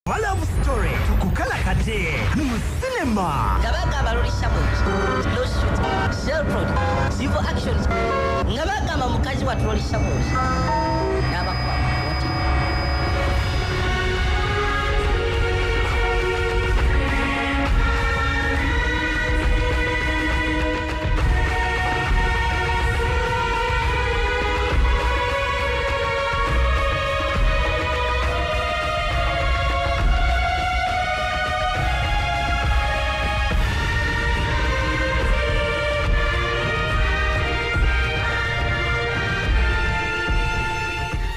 Love story tukukala kate mu cinema ngabaga abaloli shabozi lawsuit cell fraud civil actions ngabaga mukazi wa troli shabozi n'abakwa wati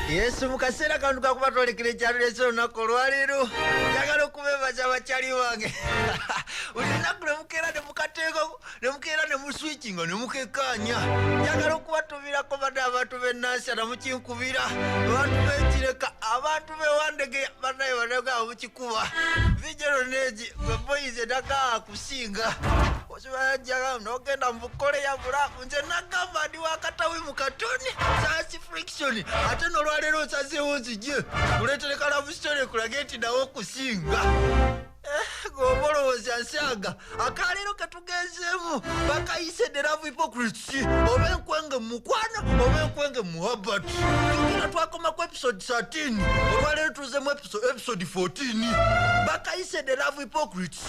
Yesu mukasera kantu kakubatolekera ekyalo ly'olunaku olwaleero njagala okubeebaza abakyali wange olunaku nemukeera nemukeera ne muswikinga ne mukekaanya njagala okubatumirako badde abantu b'ennansi namukinkubira abantu b'ekireka abantu b'ewandege bannaye banagaba mukikuba vijeroneegi gwe boyizi edagaa kusinga osibajjaga nogenda mu bukole yabula nze nagamba ndi wakatawi mu katoni saasi friction ate n'olwaleero osazeewo nzije kuleetereka love story kulage nti nawe okusinga gomolowooza nsaga akaleero ketugenzeemu bakayise the love hypocrites oba enkwenge mukwano oba enkwenge muhabati tukina twakoma ku episode 13 olwaleero tuzeemu episode 14 bakayise the love hypocrites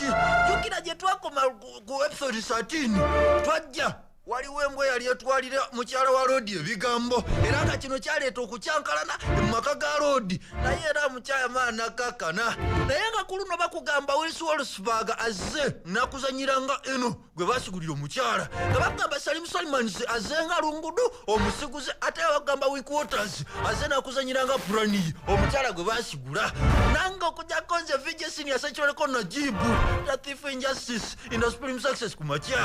tukina gye twakoma ku episode 13 twajja waliwo embwa yali etwalira mukyala wa loodi ebigambo era nga kino kyaleeta okukyankalana mu maka ga loodi naye era mukyala maana kakana naye nga ku luno bakugamba Willis Wolfsburg azze nakuzanyiranga eno gwe basigulira omukyala nga bagamba Salim Salimans azze nga lungudu omusiguze ate bagamba Winkwaters azze nakuzanyiranga Prani omukyala gwe basigula nanga okujjako nze VJ yasakyoleko Najibu the thief injustice in the supreme success ku makya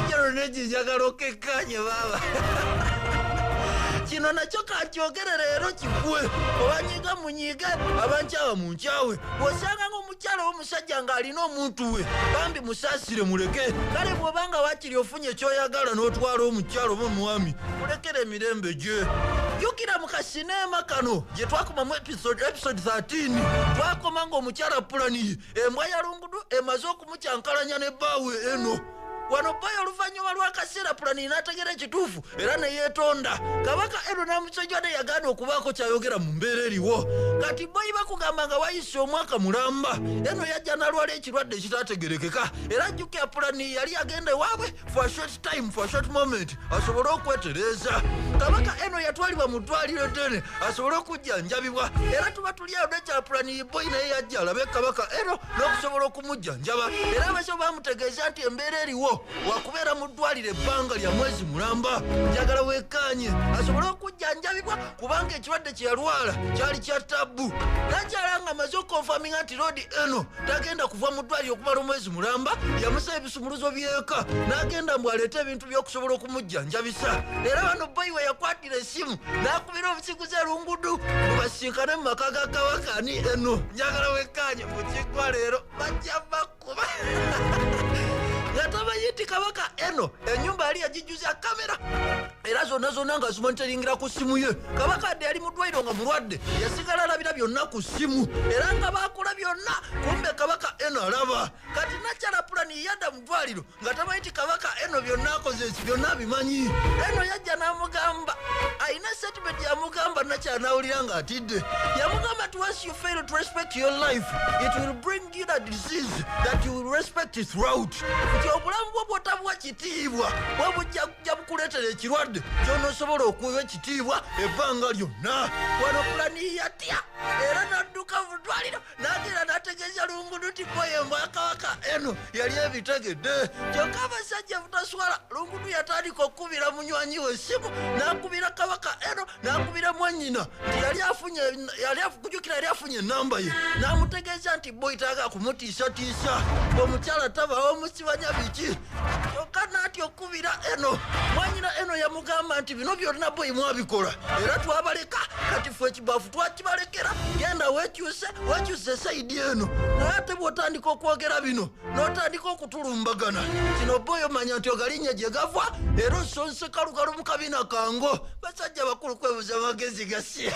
ijalo nejinjagala okekanye baba kino nakyo kakyogere leero kigwe obanyiga munyiige abankyawa munkyawe bw'osanga ng'omukyala w'omusajja ng'alina omuntu we bambi musaasire muleke kale bw'obanga wakiri ofunye ekyoyagala n'otwala omukyala oba omwami mulekere emirembe gye jjukira mu kasineema kano gye twakoma mu episode 13 twakoma ng'omukyala Pulani embwa ya lungudu emaze okumukyankalanya ne bbaawe eno wano boyo oluvannyuma lw'akaseera Pulani n'ategera ekituufu era ne yeetonda kabaka eno n'amusajja ne yagaana okubaako kyayogera mu mbeera eriwo kati boyi bakugamba nga wayise omwaka mulamba eno yajja n'alwala ekirwadde ekitaategerekeka era jjukira Pulani yali agenda ewaabwe for a short time, for a short moment asobole okwetereeza kabaka eno yatwalibwa mu ddwaliro ddene asobole okujjanjabibwa era tuba tulyayo nekya Pulani boyi naye yajja alabe kabaka eno n'okusobola okumujjanjaba era abasawo bamutegeeza nti embeera eriwo wakubeera mu ddwaliro ebbanga lya mwezi mulamba njagala weekanye asobole okujjanjabibwa kubanga ekirwadde kye yalwala kyali kya tabbu nakyala nga amaze okonfaminga nti loodi eno tagenda kuva mu ddwaliro okumala omwezi mulamba yamusaba ebisumuluzo by'eka n'agenda mbu aleete ebintu by'okusobola okumujjanjabisa era bano boyi we yakwatira essimu n'akubira obusiguze lungudu mubasinkane mu maka ga kabakani eno njagala weekanye mu kiggwa leero bajja bakuba ngatamanyi nti kabaka eno ennyumba yali yagijuza kamera era zonna nga zimoniteringira ku ssimu ye kabaka adde yali mu ddwaliro nga mulwadde yasigala alabira byonna ku ssimu era nga bakola byonna kumbe kabaka eno alaba kati nakyala Pulani yadda mu ddwaliro nga tamanyi nti kabaka eno byonna akoze eki byonna abimanyi eno yajja n'amugamba ayina statement yamugamba nakyala n'awulira ng'atidde yamugamba ti once you fail to respect your life it will bring you the disease that you will respect it throughout obulamu bwo bwotabuwa kitiibwa bwe bujja bukuleetera ekirwadde ky'onoosobola okuwa ekitiibwa ebbanga lyonna wano Pulani yatya era n'adduka mu ddwaliro n'agenda n'ategeeza lungudu nti boyemba kabaka eno yali ebitegedde kyokka abasajja butaswala lungudu yatandika okukubira munywanyi we essimu n'akubira kabaka eno n'akubira mwannyina nti kujjukira yali afunye ennamba ye n'amutegeeza nti boyi taaga kumutiisatiisa omukyala tabawo musibanya biki kyokka n'atya okubira eno mwanyina eno yamugamba nti bino byonna boyi mwabikola era twabaleka kati ffe ekibaafu twakibalekera genda wekyuse esayidi eno naye ate bw'otandika okwogera bino n'otandika okutulumbagana kino boyi omanya nti ogalinnya gye gava era osonsekalugalu mu kabina kango basajja bakulu kwebuza amagezi gasi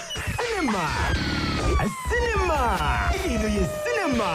cinema ino ye cinema Mama.